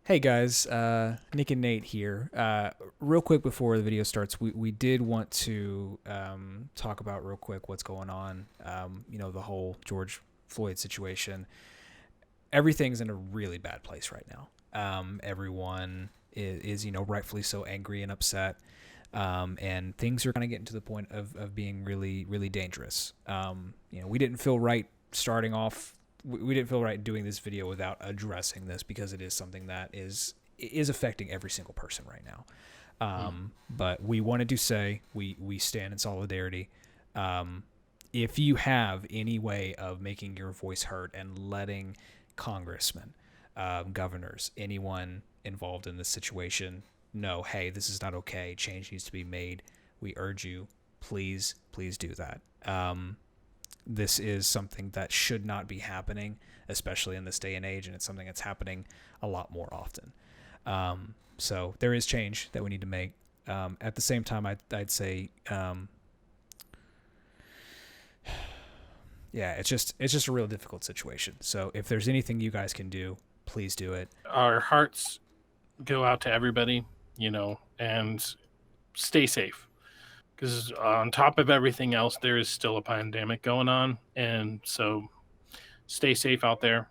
Hey guys, Nick and Nate here. Real quick before the video starts, we did want to talk about real quick what's going on. The whole George Floyd situation. Everything's in a really bad place right now. Everyone is rightfully so angry and upset, and things are kind of getting to the point of being really, really dangerous. We didn't feel right starting off we didn't feel right doing this video without addressing this because it is something that is affecting every single person right now. But we wanted to say we stand in solidarity. If you have any way of making your voice heard and letting congressmen, governors, anyone involved in this situation know, hey, this is not okay. Change needs to be made. We urge you, please do that. This is something that should not be happening, especially in this day and age, and it's something that's happening a lot more often. So there is change that we need to make. At the same time, I'd say, it's just a real difficult situation. So if there's anything you guys can do, please do it. Our hearts go out to everybody, and stay safe. Because on top of everything else, there is still a pandemic going on, and so stay safe out there.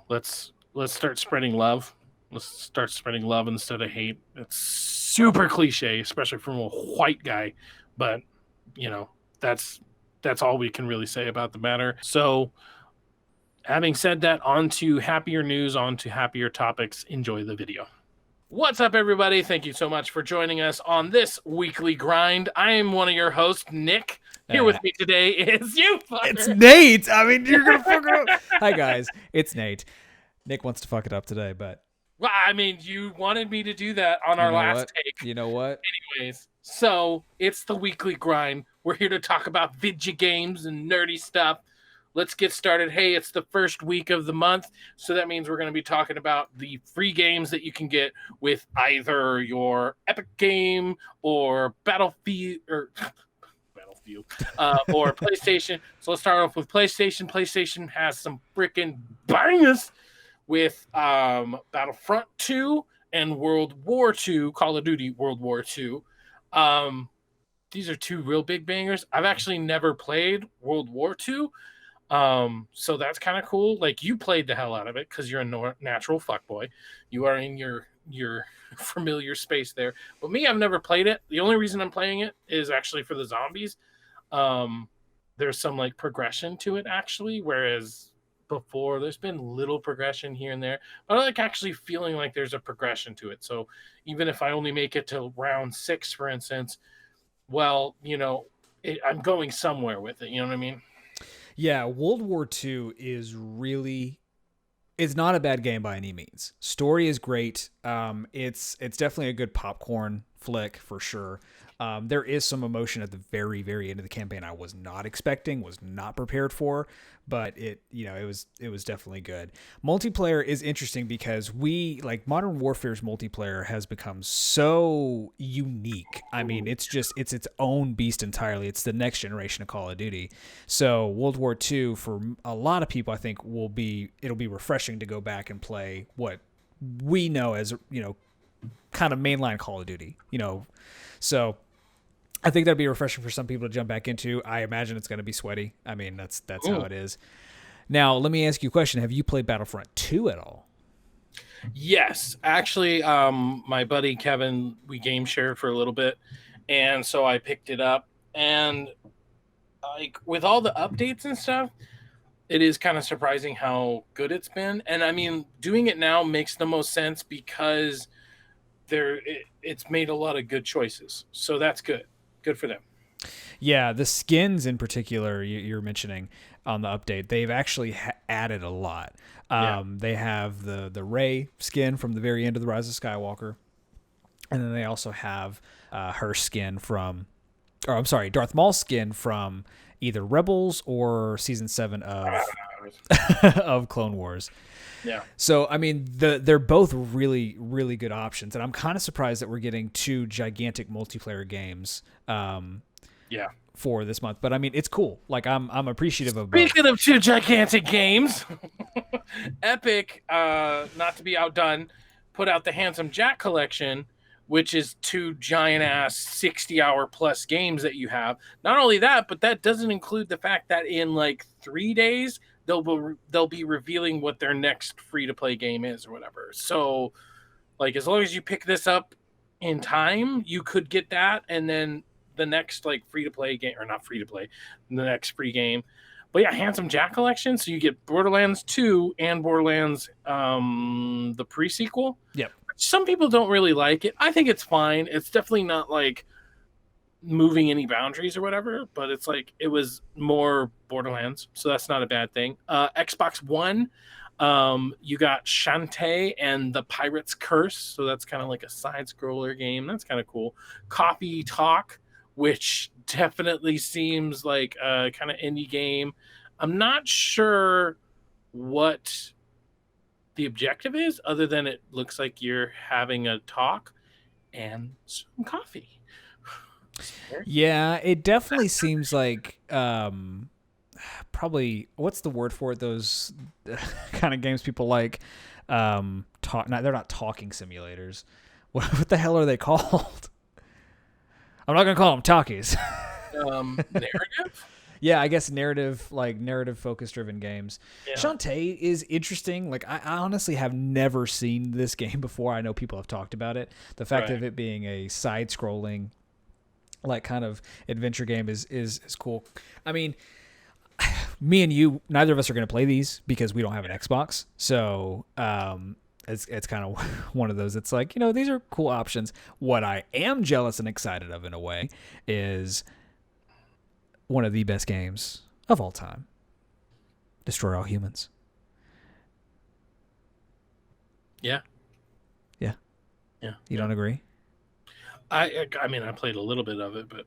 Let's start spreading love. Let's start spreading love instead of hate. It's super cliche, especially from a white guy, but that's all we can really say about the matter. So, having said that, on to happier news, on to happier topics. Enjoy the video. What's up, everybody? Thank you so much for joining us on this weekly grind. I am one of your hosts, Nick. Here with me today is you, fucker. It's Nate. I mean, you're going to fuck it up. Hi, guys. It's Nate. Nick wants to fuck it up today, but... Well, I mean, you wanted me to do that on our last take. You know what? Anyways, so it's the weekly grind. We're here to talk about video games and nerdy stuff. Let's get started. Hey, it's the first week of the month, so that means we're going to be talking about the free games that you can get with either your Epic game or Battlefield or PlayStation. So let's start off with PlayStation. PlayStation has some freaking bangers with Battlefront 2 and World War 2, Call of Duty World War 2. These are two real big bangers. I've actually never played World War 2. So that's kind of cool. Like, you played the hell out of it because you're a natural fuckboy. You are in your familiar space there. But me, I've never played it. The only reason I'm playing it is actually for the zombies. There's some like progression to it actually, whereas before there's been little progression here and there. But I like actually feeling like there's a progression to it. So even if I only make it to round 6, for instance, well, I'm going somewhere with it. You know what I mean? Yeah, World War II is it's not a bad game by any means. Story is great. It's definitely a good popcorn flick for sure. There is some emotion at the very, very end of the campaign I was not expecting, was not prepared for, but it was definitely good. Multiplayer is interesting because Modern Warfare's multiplayer has become so unique. I mean, it's its own beast entirely. It's the next generation of Call of Duty. So World War II, for a lot of people, I think it'll be refreshing to go back and play what we know as, kind of mainline Call of Duty, so I think that'd be refreshing for some people to jump back into. I imagine it's going to be sweaty. I mean, that's how it is. Now, let me ask you a question. Have you played Battlefront 2 at all? Yes. Actually, my buddy Kevin, we game shared for a little bit, and so I picked it up. And like with all the updates and stuff, it is kind of surprising how good it's been. And I mean, doing it now makes the most sense because it's made a lot of good choices. So that's good. Good for them. Yeah, the skins in particular you're mentioning on the update, they've actually added a lot. They have the Rey skin from the very end of the Rise of Skywalker, and then they also have her skin Darth Maul's skin from either Rebels or Season 7 of Clone Wars. Yeah. So, I mean, they're both really, really good options. And I'm kind of surprised that we're getting 2 gigantic multiplayer games for this month. But, I mean, it's cool. Like, I'm appreciative of both. Speaking of 2 gigantic games. Epic, not to be outdone, put out the Handsome Jack collection, which is 2 giant ass 60-hour plus games that you have. Not only that, but that doesn't include the fact that in like 3 days they'll be revealing what their next free to play game is or whatever. So like as long as you pick this up in time, you could get that, and then the next like free to play game, or not free to play, the next free game. But yeah, Handsome Jack collection. So you get Borderlands 2 and Borderlands the pre-sequel. Yep. Some people don't really like it. I think it's fine. It's definitely not like moving any boundaries or whatever, but it's like it was more Borderlands, so that's not a bad thing. Xbox One, you got Shantae and the Pirate's Curse, so that's kind of like a side scroller game. That's kind of cool. Coffee Talk, which definitely seems like a kind of indie game. I'm not sure what the objective is, other than it looks like you're having a talk and some coffee. Yeah, it definitely seems like probably, what's the word for it? Those kind of games people like. They're not talking simulators. What the hell are they called? I'm not gonna call them talkies. Narrative. Yeah, I guess narrative focus driven games. Yeah. Shantae is interesting. Like I honestly have never seen this game before. I know people have talked about it. The fact of it being a side scrolling like kind of adventure game is cool. I mean, me and you, neither of us are going to play these because we don't have an Xbox. So, it's kind of one of those. It's like, these are cool options. What I am jealous and excited of in a way is one of the best games of all time. Destroy All Humans. Yeah. Yeah. Yeah. You don't agree? I mean, I played a little bit of it, but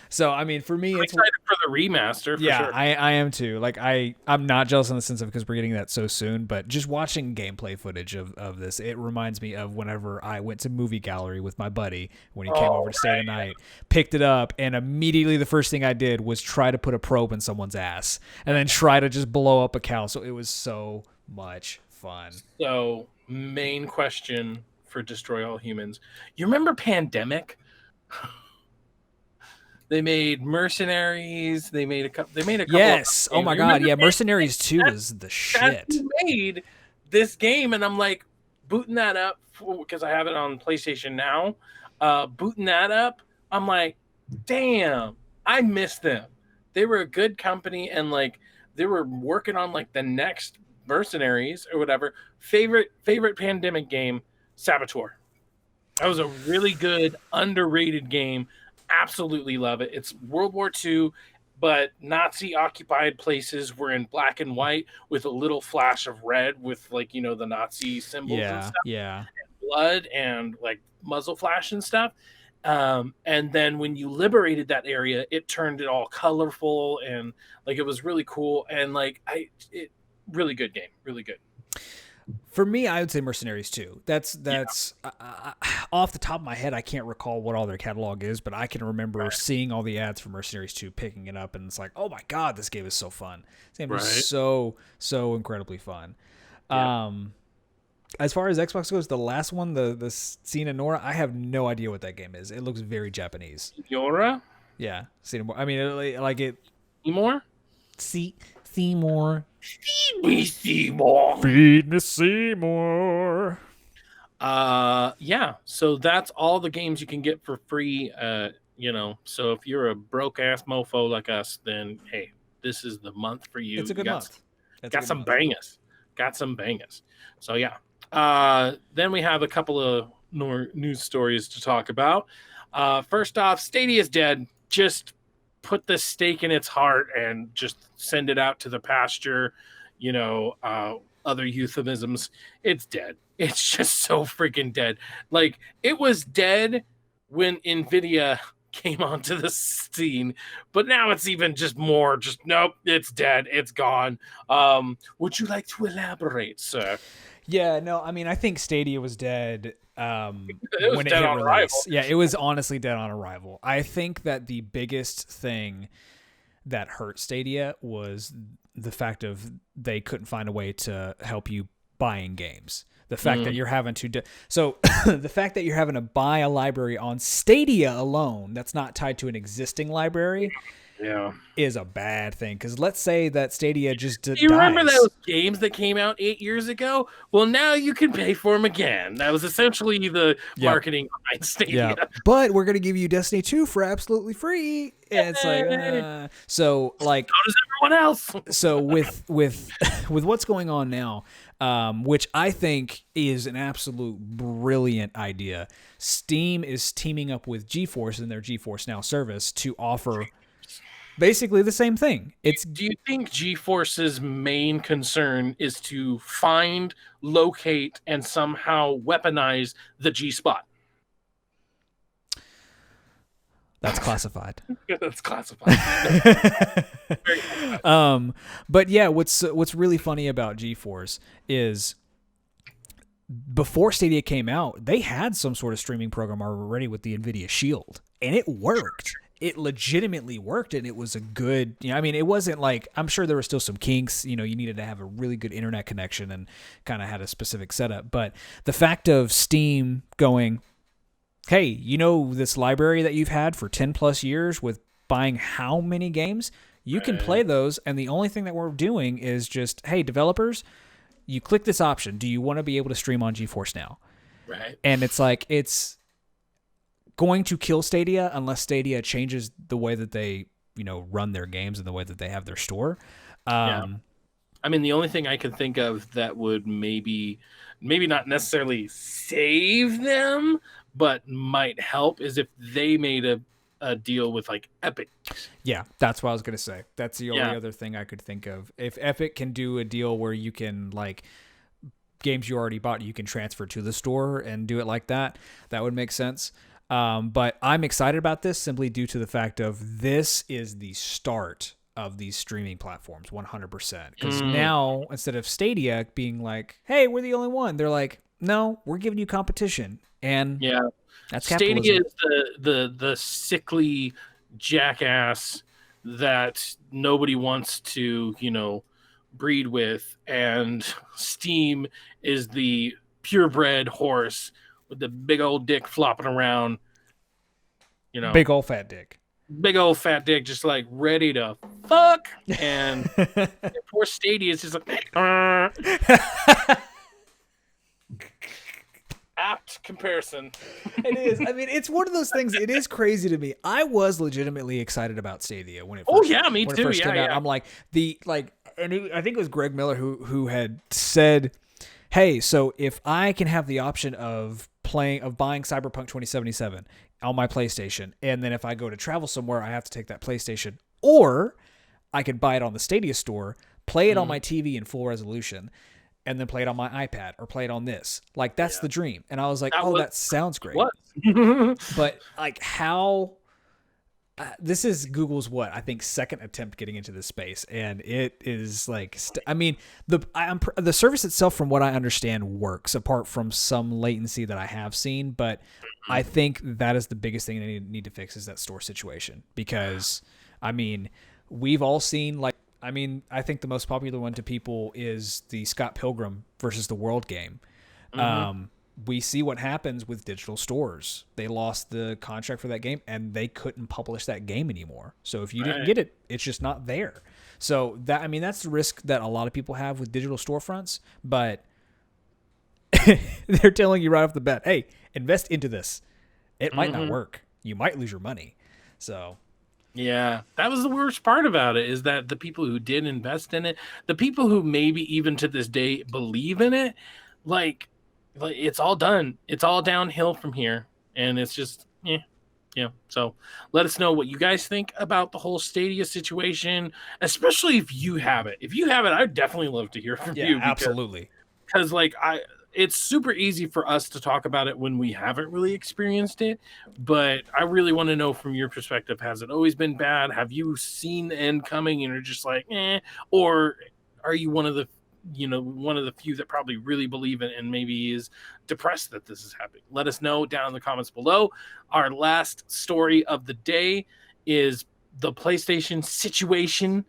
so I mean, for me, I'm it's excited for the remaster. For sure. I am too. Like I'm not jealous in the sense of because we're getting that so soon, but just watching gameplay footage of this, it reminds me of whenever I went to movie gallery with my buddy when he came over to stay the night, picked it up, and immediately the first thing I did was try to put a probe in someone's ass and then try to just blow up a cow. So it was so much fun. So main question for Destroy All Humans. You remember Pandemic? They made Mercenaries. They made a couple. Yes. Oh my God. Yeah. Mercenaries 2 is the shit. Made this game, and I'm like booting that up because I have it on PlayStation now. Booting that up, I'm like, damn, I miss them. They were a good company, and like they were working on like the next Mercenaries or whatever. Favorite Pandemic game. Saboteur. That was a really good, underrated game. Absolutely love it. It's World War II, but Nazi-occupied places were in black and white with a little flash of red with, like, the Nazi symbols and stuff. Yeah. And blood and, like, muzzle flash and stuff. And then when you liberated that area, it turned it all colorful and, like, it was really cool. And, like, really good game. Really good. For me, I would say Mercenaries 2. That's off the top of my head, I can't recall what all their catalog is, but I can remember seeing all the ads for Mercenaries 2, picking it up, and it's like, oh my God, this game is so fun. This game is so incredibly fun. Yeah. As far as Xbox goes, the last one, the Sina Nora, I have no idea what that game is. It looks very Japanese. Nora? Yeah, Sina Nora. I mean, like it. Seymour? Seymour. Feed me, Seymour. Feed me, Seymour. Yeah. So that's all the games you can get for free. So if you're a broke ass mofo like us, then hey, this is the month for you. It's a good month. Got some bangers. So yeah. Then we have a couple of more news stories to talk about. First off, Stadia is dead. Just put the stake in its heart and just send it out to the pasture. Other euphemisms. It's dead. It's just so freaking dead. Like, it was dead when NVIDIA came onto the scene, but now it's even just more nope, it's dead. It's gone. Would you like to elaborate, sir? Yeah, no, I mean, I think Stadia was dead when it dead hit on release. arrival. Yeah, it was honestly dead on arrival. I think that the biggest thing that hurt Stadia was the fact of they couldn't find a way to help you buying games. The fact that Mm. you're having to so the fact that you're having to buy a library on Stadia alone that's not tied to an existing library Yeah. is a bad thing, because let's say that Stadia just You remember dies. those games that came out 8 years ago? Well, now you can pay for them again. That was essentially the Yep. marketing behind Yeah, Stadia. but we're gonna give you Destiny 2 for absolutely free. And it's like, so like, So does everyone else. so with with what's going on now, which I think is an absolute brilliant idea. Steam is teaming up with GeForce in their GeForce Now service to offer basically the same thing. It's Do you think GeForce's main concern is to find, locate, and somehow weaponize the G spot? that's classified. That's classified. Very classified. But yeah, what's really funny about GeForce is before Stadia came out, they had some sort of streaming program already with the NVIDIA Shield, and it worked. It legitimately worked, and it was a good, I mean, it wasn't like, I'm sure there were still some kinks, you needed to have a really good internet connection and kind of had a specific setup. But the fact of Steam going, hey, this library that you've had for 10 plus years with buying how many games? You can play those, and the only thing that we're doing is just, hey, developers, you click this option. Do you want to be able to stream on GeForce Now? Right. And it's like, it's going to kill Stadia unless Stadia changes the way that they, run their games and the way that they have their store. Yeah. I mean, the only thing I can think of that would maybe not necessarily save them, but might help is if they made a deal with like Epic. Yeah, that's what I was going to say. That's the only other thing I could think of. If Epic can do a deal where you can, like, games you already bought, you can transfer to the store and do it like that, that would make sense. But I'm excited about this simply due to the fact of this is the start of these streaming platforms 100%. Because now, instead of Stadia being like, hey, we're the only one, they're like, no, we're giving you competition. And yeah, that's Stadia capitalism. is the sickly jackass that nobody wants to, breed with, and Steam is the purebred horse with the big old dick flopping around, Big old fat dick. big old fat dick, just like ready to fuck. And poor Stadia is just like, apt comparison. It is. I mean, it's one of those things. It is crazy to me. I was legitimately excited about Stadia when it first, Me when too. it first came out. I'm like, I think it was Greg Miller who had said, hey, so if I can have the option of buying Cyberpunk 2077 on my PlayStation, and then if I go to travel somewhere, I have to take that PlayStation, or I could buy it on the Stadia store, play it on my TV in full resolution, and then play it on my iPad or play it on this. Like, that's the dream. And I was like, that sounds great. But like, how this is Google's I think second attempt getting into this space, and it is like, I mean, the service itself, from what I understand, works apart from some latency that I have seen. But I think that is the biggest thing they need to fix, is that store situation, because I mean, we've all seen, like, I think the most popular one to people is the Scott Pilgrim versus the World game. We see what happens with digital stores. They lost the contract for that game, and they couldn't publish that game anymore. So if you didn't get it, it's just not there. So that's the risk that a lot of people have with digital storefronts. But they're telling you right off the bat, hey, invest into this. It might not work. You might lose your money. So yeah, that was the worst part about it, is that the people who did invest in it, the people who maybe even to this day believe in it, like it's all done. It's all downhill from here. And it's just, So let us know what you guys think about the whole Stadia situation, especially if you have it. If you have it, I'd definitely love to hear from you. Absolutely. Because it's super easy for us to talk about it when we haven't really experienced it, but I really want to know from your perspective, has it always been bad? Have you seen the end coming and are just like, or are you one of the few that probably really believe it and maybe is depressed that this is happening? Let us know down in the comments below. Our last story of the day is the PlayStation situation.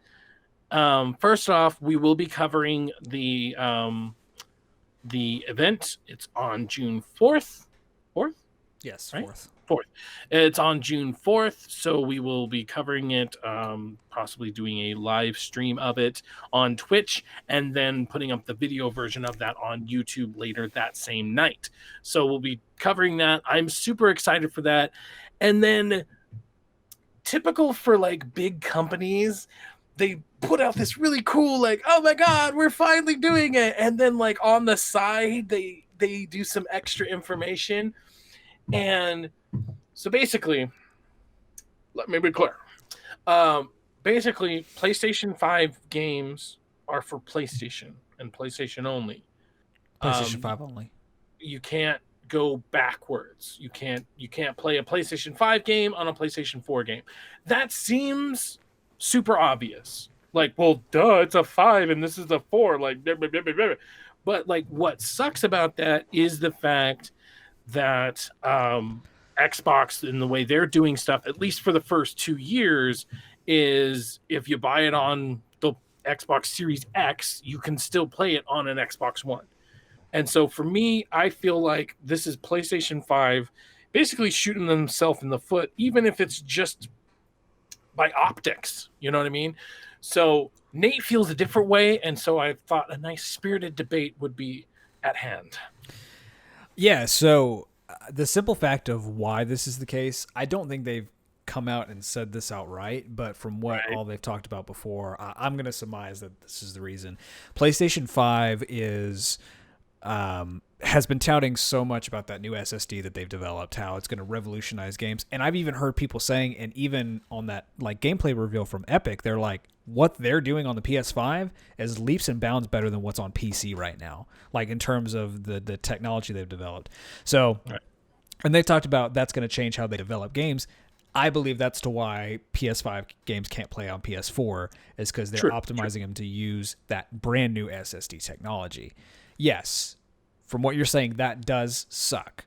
First off, we will be covering the event. It's on June 4th. 4th? Yes, Right? fourth. 4th. It's on June 4th, so we will be covering it, possibly doing a live stream of it on Twitch, and then putting up the video version of that on YouTube later that same night. So we'll be covering that. I'm super excited for that. And then, typical for like big companies, they put out this really cool, like, oh my god, we're finally doing it, and then like on the side they do some extra information. And so basically, let me be clear. Basically, PlayStation 5 games are for PlayStation and PlayStation only. PlayStation 5 only. You can't go backwards. You can't play a PlayStation 5 game on a PlayStation 4 game. That seems super obvious. Like, well, duh, it's a 5 and this is a 4. Like, blah, blah, blah, blah, blah. But like, what sucks about that is the fact that Xbox, in the way they're doing stuff, at least for the first 2 years, is if you buy it on the Xbox Series X, you can still play it on an Xbox One. And so for me, I feel like this is PlayStation 5 basically shooting themselves in the foot, even if it's just by optics. You know what I mean? So Nate feels a different way. And so I thought a nice spirited debate would be at hand. Yeah, so the simple fact of why this is the case, I don't think they've come out and said this outright, but from what all they've talked about before, I'm going to surmise that this is the reason. PlayStation 5 is has been touting so much about that new SSD that they've developed, how it's going to revolutionize games. And I've even heard people saying, and even on that like gameplay reveal from Epic, they're like, what they're doing on the PS5 is leaps and bounds better than what's on PC right now, like in terms of the technology they've developed. So, and they talked about that's going to change how they develop games. I believe that's to why PS5 games can't play on PS4, is because they're optimizing them to use that brand new SSD technology. Yes, from what you're saying, that does suck.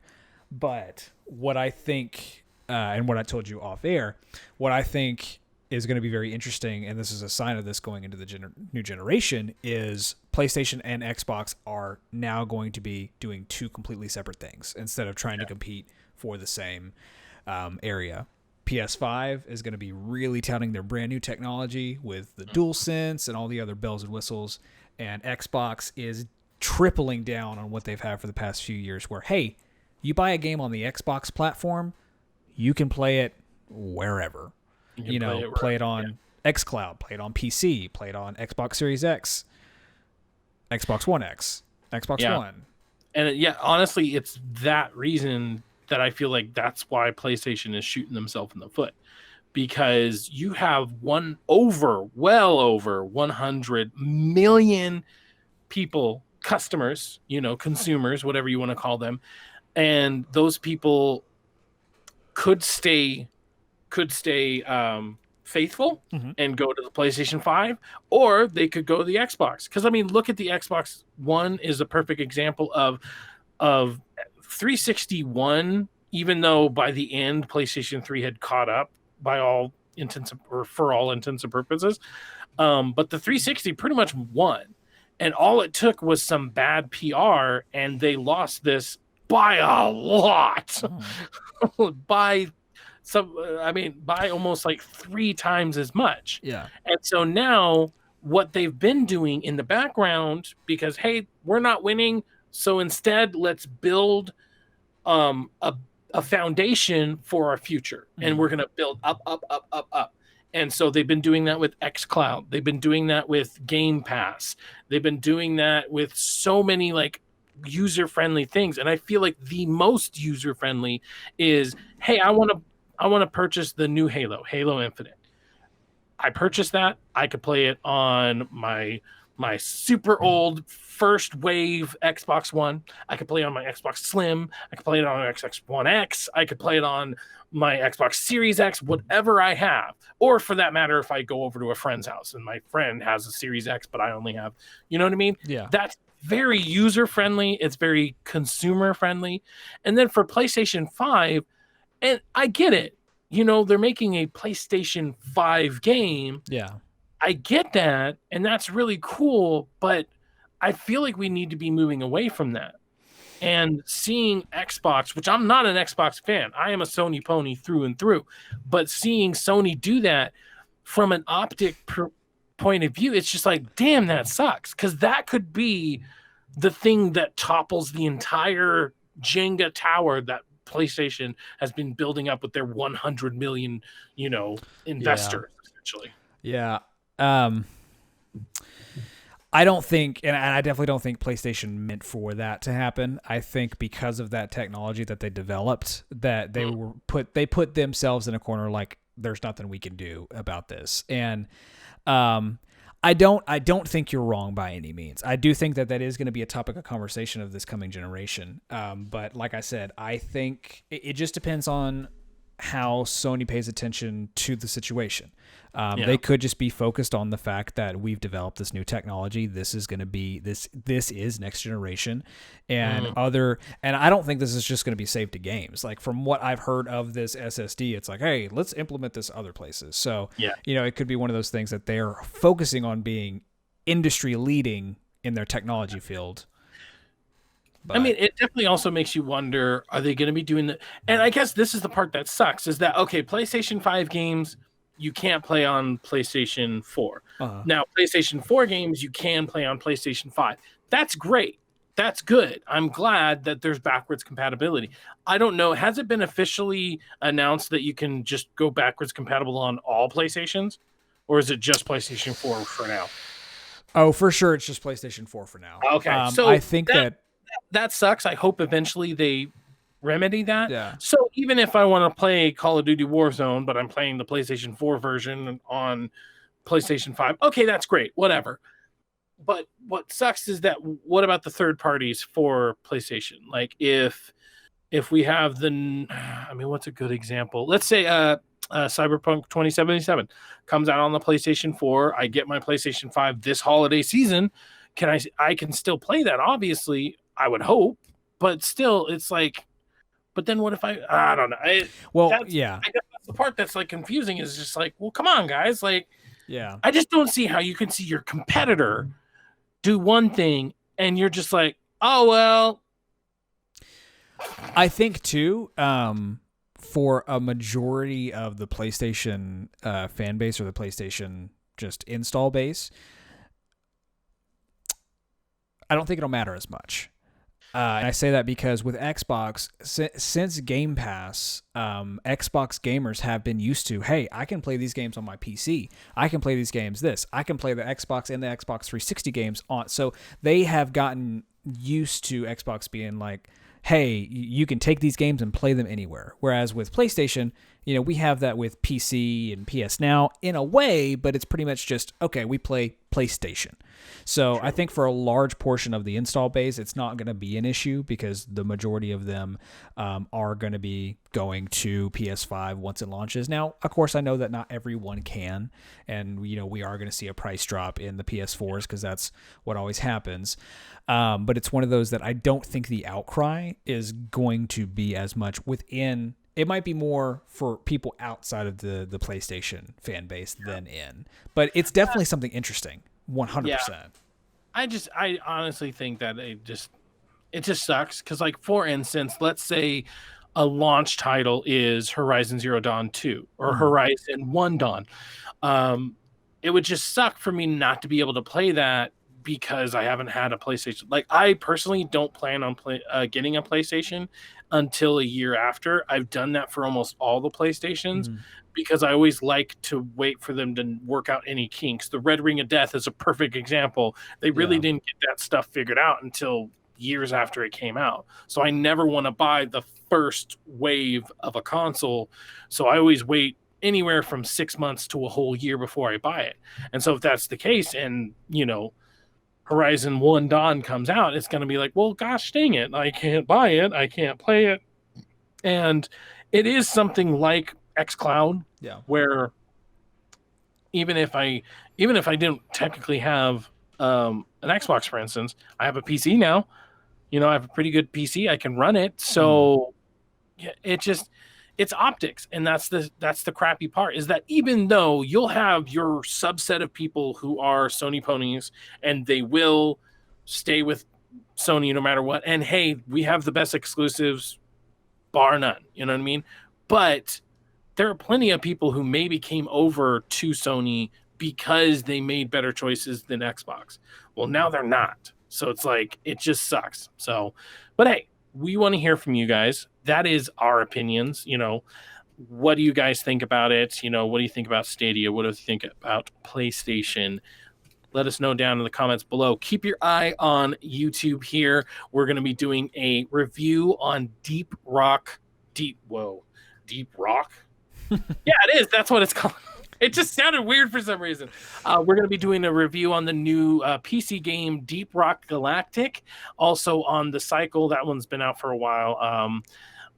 But what I think, and what I told you off air, what I think is going to be very interesting, and this is a sign of this going into the new generation, is PlayStation and Xbox are now going to be doing two completely separate things instead of trying to compete for the same area. PS5 is going to be really touting their brand new technology with the DualSense and all the other bells and whistles, and Xbox is tripling down on what they've had for the past few years, where, hey, you buy a game on the Xbox platform, you can play it wherever. You know, play it on xCloud, play it on PC, play it on Xbox Series X, Xbox One X, Xbox One. And honestly, it's that reason that I feel like that's why PlayStation is shooting themselves in the foot, because you have well over 100 million people, customers, consumers, whatever you want to call them, and those people could stay faithful and go to the PlayStation 5, or they could go to the Xbox. Because I mean, look at the Xbox One is a perfect example of 361. Even though by the end PlayStation 3 had caught up by all intents and purposes, but the 360 pretty much won, and all it took was some bad PR, and they lost this by a lot. by almost like 3 times as much. Yeah. And so now what they've been doing in the background, because, hey, we're not winning, so instead let's build a foundation for our future. And we're going to build up. And so they've been doing that with xCloud. They've been doing that with Game Pass. They've been doing that with so many like user-friendly things. And I feel like the most user-friendly is, hey, I want to purchase the new Halo Infinite. I purchased that. I could play it on my super old first wave Xbox One. I could play it on my Xbox Slim. I could play it on my Xbox One X. I could play it on my Xbox Series X, whatever I have. Or for that matter, if I go over to a friend's house and my friend has a Series X, but I only have, you know what I mean? Yeah. That's very user-friendly. It's very consumer-friendly. And then for PlayStation 5, and I get it, they're making a PlayStation 5 game. Yeah. I get that, and that's really cool, but I feel like we need to be moving away from that. And seeing Xbox, which I'm not an Xbox fan, I am a Sony pony through and through, but seeing Sony do that from an point of view, it's just like, damn, that sucks. Because that could be the thing that topples the entire Jenga tower that PlayStation has been building up with their 100 million, Yeah. investors, essentially. Yeah. Um, I don't think, and I definitely don't think PlayStation meant for that to happen. I think because of that technology that they developed, that they put themselves in a corner like there's nothing we can do about this. And I don't think you're wrong by any means. I do think that is going to be a topic of conversation of this coming generation. But like I said, I think it just depends on how Sony pays attention to the situation. They could just be focused on the fact that we've developed this new technology. This is going to be this is next generation, and and I don't think this is just going to be saved to games. Like from what I've heard of this SSD, it's like, hey, let's implement this other places. So it could be one of those things that they're focusing on being industry leading in their technology field. But, I mean, it definitely also makes you wonder, are they going to be doing that? And I guess this is the part that sucks is that, okay, PlayStation 5 games, you can't play on PlayStation 4. Now, PlayStation 4 games, you can play on PlayStation 5. That's great. That's good. I'm glad that there's backwards compatibility. I don't know. Has it been officially announced that you can just go backwards compatible on all PlayStations? Or is it just PlayStation 4 for now? Oh, for sure. It's just PlayStation 4 for now. Okay. So I think that sucks. I hope eventually they remedy that. Yeah. So even if I want to play Call of Duty Warzone, but I'm playing the PlayStation 4 version on PlayStation 5, okay, that's great. Whatever. But what sucks is that what about the third parties for PlayStation? Like if we have what's a good example? Let's say Cyberpunk 2077 comes out on the PlayStation 4. I get my PlayStation 5 this holiday season. I can still play that, obviously, I would hope, but still, it's like, but then what if I don't know. I guess that's the part that's like confusing is just like, well, come on, guys. Like, I just don't see how you can see your competitor do one thing and you're just like, oh, well. I think too, for a majority of the PlayStation fan base or the PlayStation just install base, I don't think it'll matter as much. And I say that because with Xbox, since Game Pass, Xbox gamers have been used to, hey, I can play these games on my PC. I can play these games I can play the Xbox and the Xbox 360 games on. So they have gotten used to Xbox being like, hey, you can take these games and play them anywhere. Whereas with PlayStation, we have that with PC and PS Now in a way, but it's pretty much just, okay, we play PlayStation. So I think for a large portion of the install base, it's not going to be an issue because the majority of them are going to be going to PS5 once it launches. Now, of course, I know that not everyone can, and we are going to see a price drop in the PS4s because that's what always happens. But it's one of those that I don't think the outcry is going to be as much within. It might be more for people outside of the PlayStation fan base than in. But it's definitely something interesting, 100%. Yeah. I honestly think that it just sucks because, like, for instance, let's say a launch title is Horizon Zero Dawn 2 or Horizon 1 Dawn. It would just suck for me not to be able to play that because I haven't had a PlayStation. Like, I personally don't plan on getting a PlayStation until a year after. I've done that for almost all the PlayStations because I always like to wait for them to work out any kinks. The Red Ring of Death is a perfect example. They really didn't get that stuff figured out until years after it came out. So I never want to buy the first wave of a console. So I always wait anywhere from 6 months to a whole year before I buy it. And so if that's the case and, Horizon 1 Dawn comes out, it's going to be like, well, gosh dang it, I can't buy it, I can't play it. And it is something like xCloud, where even if I didn't technically have an Xbox, for instance, I have a PC now. I have a pretty good PC, I can run it. So it it's optics, and that's the crappy part, is that even though you'll have your subset of people who are Sony ponies and they will stay with Sony no matter what, and hey, we have the best exclusives bar none, you know what I mean? But there are plenty of people who maybe came over to Sony because they made better choices than Xbox. Well, now they're not. So it's like, it just sucks. So, but hey, we want to hear from you guys. That is our opinions. What do you guys think about it? What do you think about Stadia? What do you think about PlayStation? Let us know down in the comments below. Keep your eye on YouTube here. We're going to be doing a review on Deep Rock. Deep Rock? Yeah, it is. That's what it's called. It just sounded weird for some reason. We're going to be doing a review on the new PC game Deep Rock Galactic. Also on the Cycle. That one's been out for a while.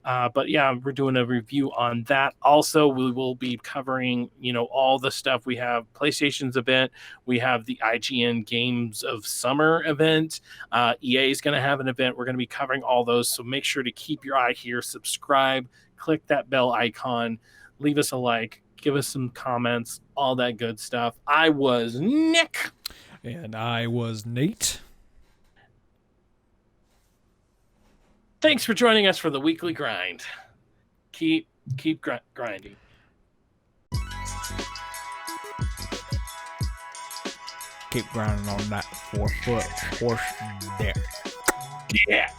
But yeah, we're doing a review on that. Also, we will be covering, all the stuff. We have PlayStation's event. We have the IGN Games of Summer event. EA is going to have an event. We're going to be covering all those. So make sure to keep your eye here. Subscribe. Click that bell icon. Leave us a like. Give us some comments. All that good stuff. I was Nick. And I was Nate. Thanks for joining us for the weekly grind. Keep grinding. Keep grinding on that 4-foot horse dick. Yeah.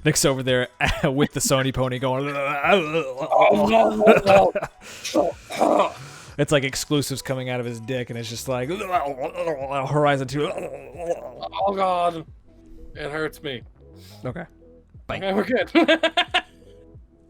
Nick's over there with the Sony pony going. It's like exclusives coming out of his dick, and it's just like Horizon 2. Oh God, it hurts me. Okay, bye. Okay, we're good.